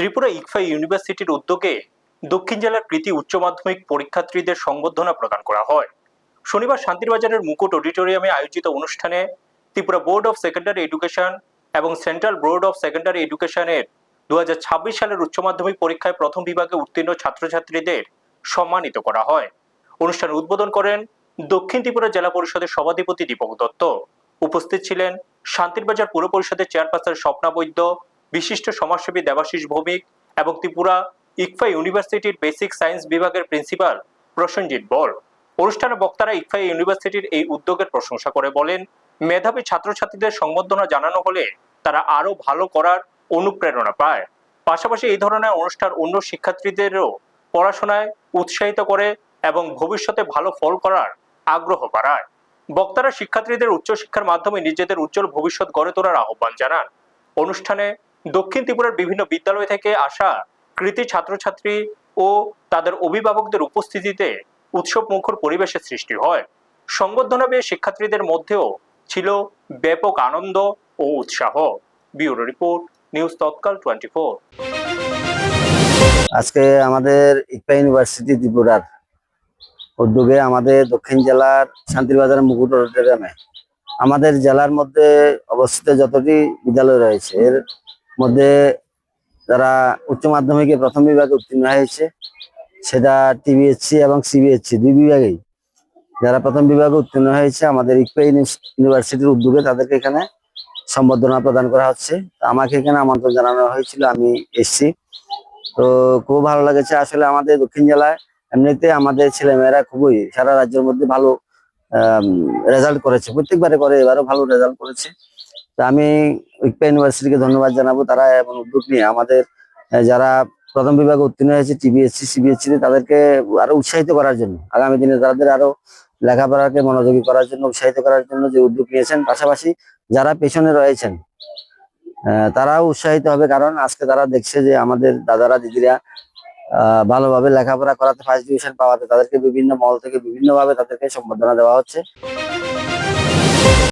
ত্রিপুরা ইকফা ইউনিভার্সিটির উদ্যোগে দক্ষিণ জেলার কৃতি উচ্চ মাধ্যমিক পরীক্ষার্থীদের সংবর্ধনা প্রদান করা হয়। শনিবার শান্তিরবাজারের মুকুট অডিটোরিয়ামে আয়োজিত অনুষ্ঠানে Tripura board of secondary education এবং সেন্ট্রাল বোর্ড অফ সেকেন্ডারি এডুকেশনের 2026 সালের উচ্চ মাধ্যমিক পরীক্ষায় প্রথম বিভাগে উত্তীর্ণ ছাত্রছাত্রীদের সম্মানিত করা হয়। অনুষ্ঠানে উদ্বোধন করেন দক্ষিণ ত্রিপুরা জেলা পরিষদের সভাধিপতি দীপক দত্ত। উপস্থিত ছিলেন শান্তিরবাজার পুর পরিষদের চেয়ারপারসন স্বপ্না বৈদ্য, বিশিষ্ট সমাজসেবী দেবাশিস ভৌমিক এবং ত্রিপুরা ইকফা ইউনিভার্সিটির বেসিক সায়েন্স বিভাগের প্রিন্সিপাল প্রসেনজিৎ বল। অনুষ্ঠানে বক্তারা ইকফা ইউনিভার্সিটির এই উদ্যোগের প্রশংসা করে বলেন, মেধাবী ছাত্রছাত্রীদের সংবর্ধনা জানানো হলে তারা আরো ভালো করার অনুপ্রেরণা পায়। পাশাপাশি এই ধরনের অনুষ্ঠান অন্য শিক্ষার্থীদেরও পড়াশোনায় উৎসাহিত করে এবং ভবিষ্যতে ভালো ফল করার আগ্রহ বাড়ায়। বক্তারা শিক্ষার্থীদের উচ্চশিক্ষার মাধ্যমে নিজেদের উজ্জ্বল ভবিষ্যৎ গড়ে তোলার আহ্বান জানান। অনুষ্ঠানে দক্ষিণ ত্রিপুরার বিভিন্ন বিদ্যালয় থেকে আসা কৃতি ছাত্রছাত্রী ও তাদের অভিভাবকদের উপস্থিতিতে উৎসব মুখর পরিবেশের সৃষ্টি হয়। সংবর্ধনা পেয়ে শিক্ষার্থীদের মধ্যেও ছিল ব্যাপক আনন্দ ও উৎসাহ। ব্যুরো রিপোর্ট, নিউজ তৎকাল 24। আজকে আমাদের ইকফা ইউনিভার্সিটি ত্রিপুরার উদ্যোগে আমাদের দক্ষিণ জেলার শান্তিরবাজার মুকুট অডিটোরিয়ামে আমাদের জেলার মধ্যে অবস্থিত যতটি বিদ্যালয় রয়েছে এর মধ্যে যারা উচ্চ মাধ্যমিকে প্রথম বিভাগে উত্তীর্ণ হয়েছে, সেটা টিবিএসসি এবং সিবিএসসি দুই বিভাগেই যারা প্রথম বিভাগে উত্তীর্ণ হয়েছে আমাদের ইকফা ইউনিভার্সিটির উদ্যোগে তাদেরকে এখানে সম্বর্ধনা প্রদান করা হচ্ছে। আমাকে এখানে আমন্ত্রণ জানানো হয়েছিল, আমি এসছি। তো খুব ভালো লেগেছে। আসলে আমাদের দক্ষিণ জেলায় এমনিতে আমাদের ছেলেমেয়েরা খুবই সারা রাজ্যের মধ্যে ভালো রেজাল্ট করেছে, প্রত্যেকবারে করে, এবারও ভালো রেজাল্ট করেছে। তো আমি ইকফা ইউনিভার্সিটিকে ধন্যবাদ জানাবো। তারা এমন উদ্যোগ নিয়ে আমাদের যারা প্রথম বিভাগে উত্তীর্ণ হয়েছে টিবিএসসি সিবিএসসি তাদেরকে আরো উৎসাহিত করার জন্য, আগামী দিনে তাদের আরো লেখাপড়াকে মনোযোগী করার জন্য, উৎসাহিত করার জন্য যে উদ্যোগ নিয়েছেন। পাশাপাশি যারা পেছনে রয়েছেন তারাও উৎসাহিত হবে, কারণ আজকে তারা দেখছে যে আমাদের দাদারা দিদিরা ভালোভাবে লেখাপড়া করাতে, ফার্স্ট ডিভিশন পাওয়াতে তাদেরকে বিভিন্ন মহল থেকে বিভিন্ন ভাবে তাদেরকে সম্বর্ধনা দেওয়া হচ্ছে।